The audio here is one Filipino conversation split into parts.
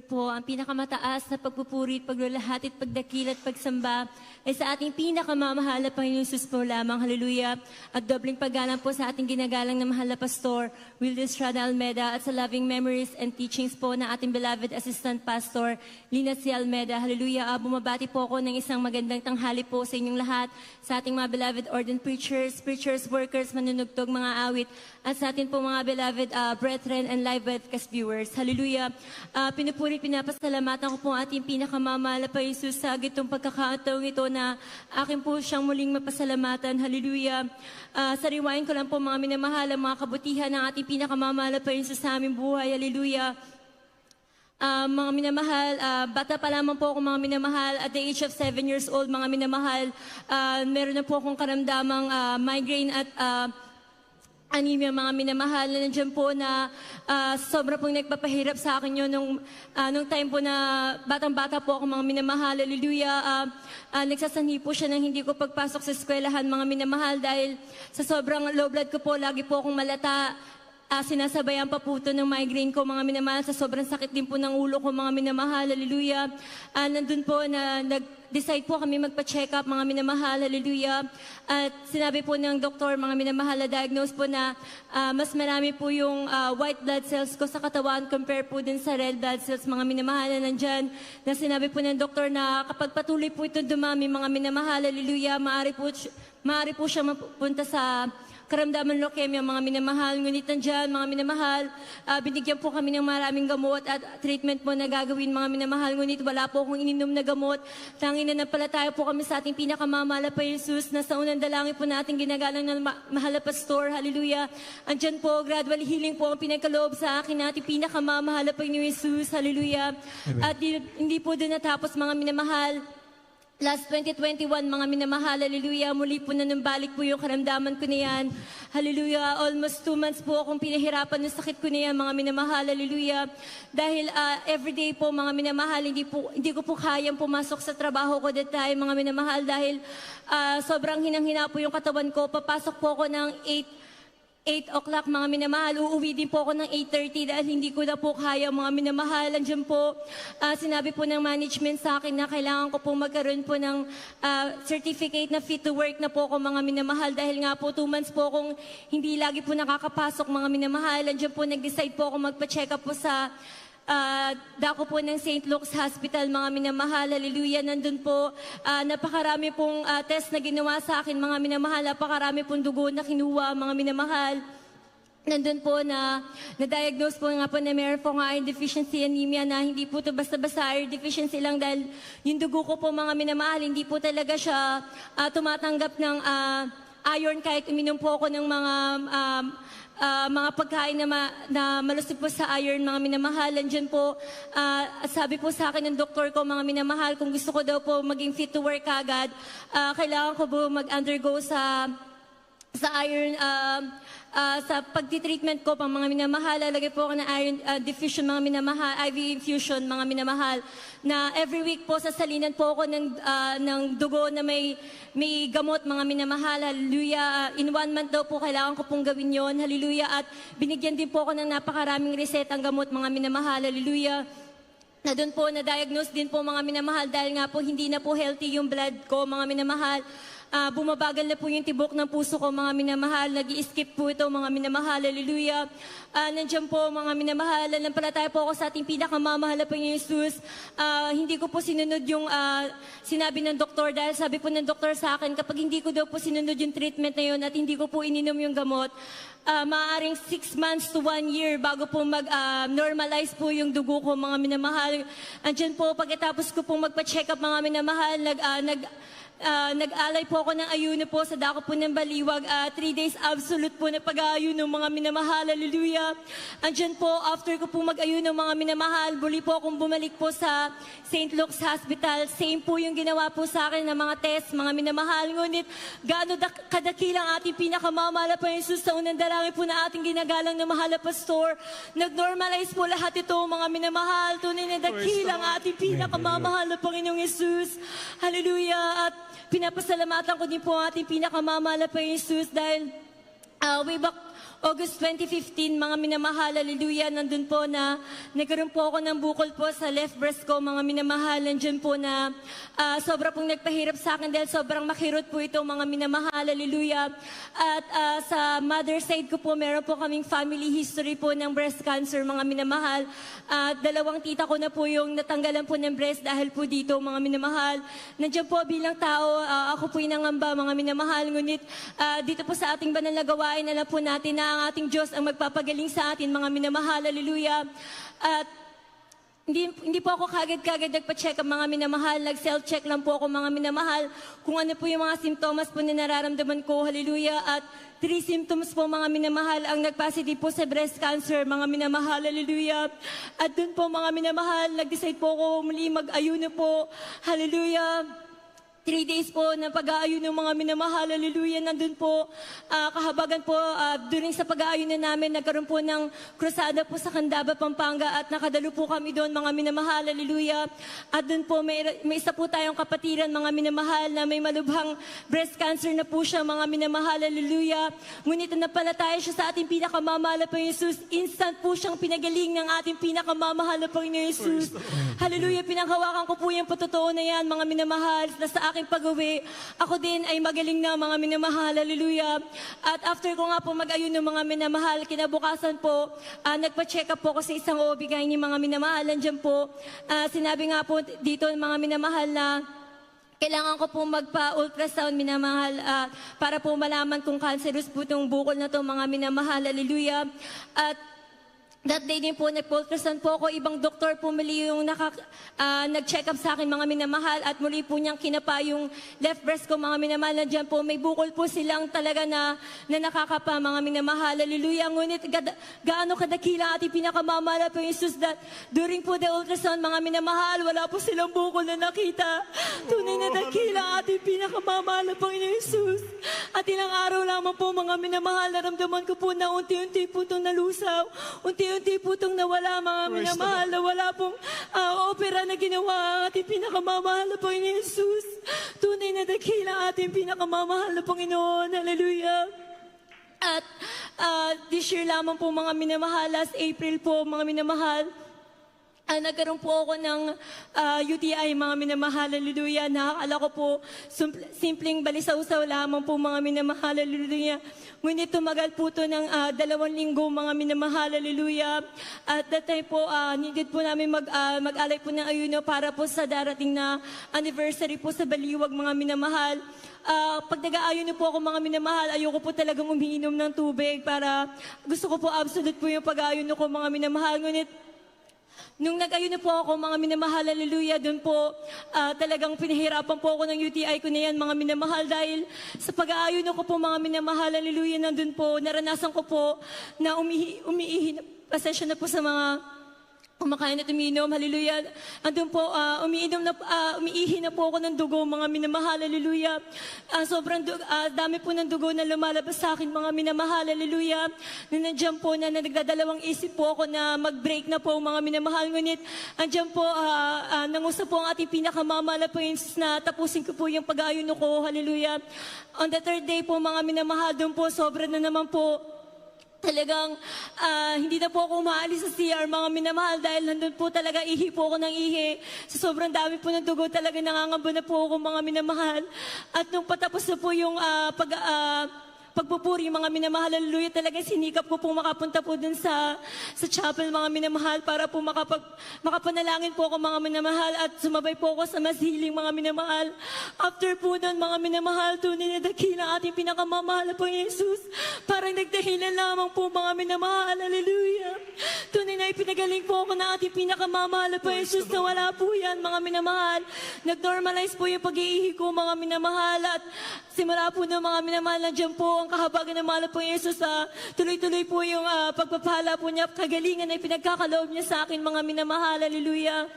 po, ang pinakamataas na pagpupuri, paglulahati at pagdakil at pagsamba ay sa ating pinakamamahal na Panginoon Jesus po lamang. Hallelujah. At dobling paggalang po sa ating ginagalang na mahal na Pastor, Wildes Rada Almeda, at sa loving memories and teachings po ng ating beloved Assistant Pastor, Lina C. Almeda. Hallelujah. Bumabati po ako ng isang magandang tanghali po sa inyong lahat, sa ating mga beloved ordained preachers, workers, manunugtog, mga awit, at sa ating po mga beloved brethren and live webcast viewers. Hallelujah. Pinupuri, pinapasalamatan ko po ang ating pinakamamahal na Panginoon Jesus sa gitong pagkakataong ito na akin po siyang muling mapasalamatan. Hallelujah. Sariwain ko lang po mga minamahal, ang mga kabutihan ng ating pinakamamahal na Panginoon Jesus sa aming buhay. Hallelujah. Mga minamahal, bata pa lamang po ako mga minamahal, at the age of 7 years old mga minamahal, meron na po akong karamdamang migraine at anemia mga minamahal, na nandiyan po na sobra pong nagpapahirap sa akin yun nung time po na batang-bata po ako mga minamahal. Hallelujah. Nagsasanhi po siya ng hindi ko pagpasok sa eskwelahan mga minamahal dahil sa sobrang low blood ko po, lagi po akong malata. Sinasabayan pa po ito ng migraine ko mga minamahal, sa sobrang sakit din po ng ulo ko mga minamahal. Hallelujah. Nandun po na nag-decide po kami magpa-check up mga minamahal. Hallelujah. At sinabi po ng doktor mga minamahal, na diagnose po na mas marami po yung white blood cells ko sa katawan compare po din sa red blood cells mga minamahal na nandyan. Na sinabi po ng doktor na kapag patuloy po ito dumami mga minamahal, hallelujah, maaari po siya mapunta sa karamdaman leukemia mga minamahal. Ngunit nandyan mga minamahal, binigyan po kami ng maraming gamot at treatment po na gagawin mga minamahal. Ngunit wala po akong ininom na gamot. Tanging na napalataya po kami sa ating pinakamamahal na Panginoon Jesus, na sa unang dalangin po natin ginagalang ng mahal na Pastor. Hallelujah. Andyan po, gradual healing po ang pinagkaloob sa akin na ating pinakamamahal na Panginoon Jesus. Hallelujah. Amen. At hindi po doon natapos mga minamahal. Last 2021, mga minamahal, hallelujah, muli po na numbalik po yung karamdaman ko na yan. Hallelujah, almost 2 months po akong pinahirapan ng sakit ko na yan, mga minamahal, hallelujah. Dahil everyday po, mga minamahal, hindi ko po kayang pumasok sa trabaho ko that time, mga minamahal, dahil sobrang hinang-hina po yung katawan ko. Papasok po ako ng 8 o'clock mga minamahal, uuwi din po ako ng 8:30 dahil hindi ko na po kaya mga minamahal. Andiyan po, sinabi po ng management sa akin na kailangan ko po magkaroon po ng certificate na fit to work na po ako mga minamahal, dahil nga po 2 months po akong hindi lagi po nakakapasok mga minamahal. Andiyan po, nag-decide po ako magpa-check up po sa dako po ng St. Luke's Hospital mga minamahal. Hallelujah. Nandun po, napakarami pong test na ginawa sa akin mga minamahal. Napakarami pong dugo na kinuha mga minamahal. Nandun po na-diagnose po nga po na meron pong iron deficiency anemia, na hindi po ito basta-basta iron deficiency lang, dahil yung dugo ko po mga minamahal, hindi po talaga siya tumatanggap ng iron kahit uminom po ako ng mga pagkain na malusog po sa iron, mga minamahal. Andyan po, sabi po sa akin ng doktor ko, mga minamahal, kung gusto ko daw po maging fit to work agad, kailangan ko po mag-undergo sa iron, sa pagtitreatment ko pang mga minamahal. Lalagay po ako ng iron deficient mga minamahal, IV infusion mga minamahal, na every week po sasalinan po ako ng dugo na may gamot mga minamahal. Hallelujah. In 1 month daw po kailangan ko pong gawin yon. Hallelujah. At binigyan din po ako ng napakaraming resetang gamot mga minamahal. Hallelujah. Na doon po na-diagnose din po mga minamahal, dahil nga po hindi na po healthy yung blood ko mga minamahal. Bumabagal na po yung tibok ng puso ko mga minamahal. Nag-i-skip po ito mga minamahal. Hallelujah. Nandiyan po mga minamahal, nanampalataya po ako sa ating pinakamamahal na Panginoon Jesus. Hindi ko po sinunod yung sinabi ng doktor, dahil sabi po ng doktor sa akin, kapag hindi ko daw po sinunod yung treatment na yun at hindi ko po ininom yung gamot, maaaring 6 months to 1 year bago po mag-normalize po yung dugo ko mga minamahal. Andyan po, pagkatapos ko pong magpa-check up mga minamahal, nag-alay po ako ng ayuno po sa dako po ng Baliwag. 3 days absolute po na pag-aayuno mga minamahal. Hallelujah. Andyan po, after ko po mag-ayuno mga minamahal, muli po akong bumalik po sa St. Luke's Hospital. Same po yung ginawa po sa akin ng mga test mga minamahal. Ngunit gaano kadakilang ating pinakamamahal na Panginoon Jesus, sa unang dalangin po na ating ginagalang na mahal na Pastor, nag-normalize po lahat ito mga minamahal. Tunay na dakilang ating pinakamamahal na Panginoong Jesus. Hallelujah. At pinapasalamatan ko din po ang ating pinakamamahal na Panginoong Jesus, dahil way back August 2015, mga minamahal, hallelujah, nandun po na nagkaroon po ako ng bukol po sa left breast ko, mga minamahal, nandun po na sobra pong nagpahirap sa akin dahil sobrang makirot po ito, mga minamahal, hallelujah. At sa mother side ko po, meron po kaming family history po ng breast cancer, mga minamahal. At dalawang tita ko na po yung natanggalan po ng breast dahil po dito, mga minamahal. Nandiyan po bilang tao, ako po inangamba, mga minamahal, ngunit dito po sa ating banal na gawain, alam po natin na ang ating Diyos ang magpapagaling sa atin, mga minamahal, hallelujah. At hindi po ako kagad nagpa-check up, mga minamahal. Nag-self-check lang po ako, mga minamahal, kung ano po yung mga simptomas po na nararamdaman ko, hallelujah. At 3 symptoms po, mga minamahal, ang nag-positive po sa breast cancer, mga minamahal, hallelujah. At dun po, mga minamahal, nag-decide po ako muli mag-ayuno po, hallelujah. 3 days po na pag-aayon ng mga minamahal, hallelujah, nandun po, kahabagan po, during sa pag-aayon na namin, nagkaroon po ng krusada po sa Candaba, Pampanga, at nakadalo po kami doon, mga minamahal, hallelujah. At doon po, may isa po tayong kapatiran, mga minamahal, na may malubhang breast cancer na po siya, mga minamahal, hallelujah. Ngunit napalataya siya sa ating pinakamamahal na Panginoon Jesus. Instant po siyang pinagaling ng ating pinakamamahal na Panginoon Jesus. Hallelujah, pinanghawakan ko po yung patotoo na yan, mga minamahal, na sa aking pag-uwi, ako din ay magaling na, mga minamahal, hallelujah. At after ko nga po mag-ayun ng mga minamahal, kinabukasan po, nagpa-check up po ako sa isang OB-GYN, mga minamahal, nandiyan po, sinabi nga po dito, mga minamahal, na kailangan ko po magpa-ultrasound, minamahal, para po malaman kung cancerous po itong bukol na to, mga minamahal, hallelujah. At that day din po, nag-ultrasound po ako. Ibang doktor po muli yung nag-check up sa akin, mga minamahal. At muli po niyang kinapa yung left breast ko, mga minamahal. Nandiyan po, may bukol po silang talaga na nakakapa, mga minamahal. Hallelujah. Ngunit gaano kadakila ating pinakamamahal po yung Jesus, that during po the ultrasound, mga minamahal, wala po silang bukol na nakita. Tunay na dakila ating pinakamamahal po yung Jesus. At ilang araw lamang po, mga minamahal, naramdaman ko po na unti-unti po itong nalusaw. Unti-unti po itong nawala, mga minamahal, na wala pong opera na ginawa ang ating pinakamamahal na Panginoon Jesus. Tunay na dakila ating pinakamamahal na Panginoon. Hallelujah. At this year lamang po, mga minamahal, last April po, mga minamahal, nagkaroon po ako ng UTI, mga minamahal, hallelujah. Nakakala ko po, simpleng balisaw-saw lamang po, mga minamahal, hallelujah. Ngunit tumagal po ito ng 2 linggo, mga minamahal, hallelujah. At that time po, needed po namin mag-alay po ng ayuno para po sa darating na anniversary po sa Baliwag, mga minamahal. Pag nag-aayuno po ako, mga minamahal, ayoko po talagang umiinom ng tubig para gusto ko po absolute po yung pag-aayuno ko, mga minamahal. Ngunit nung nag-ayuno po ako, mga minamahal, hallelujah, doon po talagang pinahirapan po ako ng UTI ko na yan, mga minamahal, dahil sa pag-aayuno ko po, mga minamahal, hallelujah, nandun po, naranasan ko po na umiihi, pasensya na po sa mga kumakain at umiinom, hallelujah. Andun po, umiihi na po ako ng dugo, mga minamahal, hallelujah. Sobrang dami po ng dugo na lumalabas sa akin, mga minamahal, hallelujah. Nandiyan po na nagdadalawang isip po ako na mag-break na po, mga minamahal. Ngunit, andyan po, nangusap po ang ating pinakamamahal na Panginoon na tapusin ko po yung pag-aayuno ko, hallelujah. On the 3rd day po, mga minamahal, doon po, sobra na naman po. Talagang hindi na po ako umaalis sa CR, mga minamahal, dahil nandun po talaga ihi po ako ng ihi. Sa sobrang dami po ng dugo, talaga nangangamba na po ako, mga minamahal. At nung patapos na po yung pagpupuri, mga minamahal, hallelujah, talaga sinikap ko po makapunta po dun sa chapel, mga minamahal, para po makapanalangin po ako, mga minamahal, at sumabay po ako sa masiling, mga minamahal. After po nun, mga minamahal, tunay na dakila ating pinakamamahal na Panginoon Jesus. Parang nagdahilan lamang po, mga minamahal, hallelujah. Tunay na ipinagaling po ako ng ating pinakamamahal na Panginoon Jesus, na wala po yan, mga minamahal. Nag-normalize po yung pag-iihi ko, mga minamahal, at simula po ng mga minamahal, nandiyan po ang kahabagan ng mahal po ng Jesus. Tuloy-tuloy po yung pagpapala po niya, kagalingan na pinagkakaloob niya sa akin, mga minamahal, hallelujah.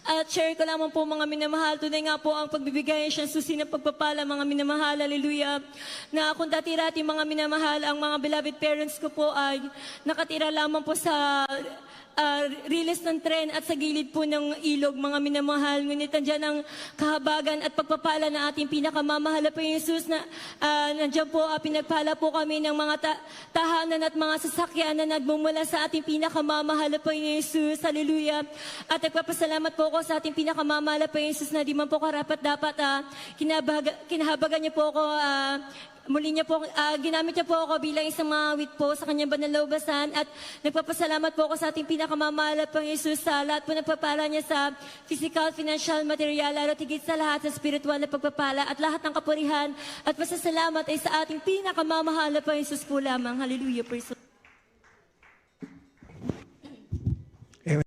At share ko lamang po, mga minamahal, tunay nga po ang pagbibigay siya susi ng pagpapala, mga minamahal, hallelujah. Na kung dati-rati, mga minamahal, ang mga beloved parents ko po ay nakatira lamang po sa riles ng tren at sa gilid po ng ilog, mga minamahal. Ngunit nandiyan ang kahabagan at pagpapala ng ating pinakamamahal na Panginoong Jesus na nandiyan po, pinagpala po kami ng mga tahanan at mga sasakyan na nagmumula sa ating pinakamamahal na Panginoong Jesus. Hallelujah. At nagpapasalamat po ako sa ating pinakamamahal na Panginoong Jesus na di man po karapat-dapat kinahabagan niya po ako. Muli niya po, ginamit niya po ako bilang isang mawit po sa kanyang banal na ubasan at nagpapasalamat po ako sa ating pinakamamahal na Panginoong Jesus sa lahat po ng pagpapala niya sa physical, financial, material, lalo tigit sa lahat sa spiritual na pagpapala at lahat ng kapurihan at pasasalamat ay sa ating pinakamamahal na Panginoong Jesus po lamang. Hallelujah. Praise the Lord.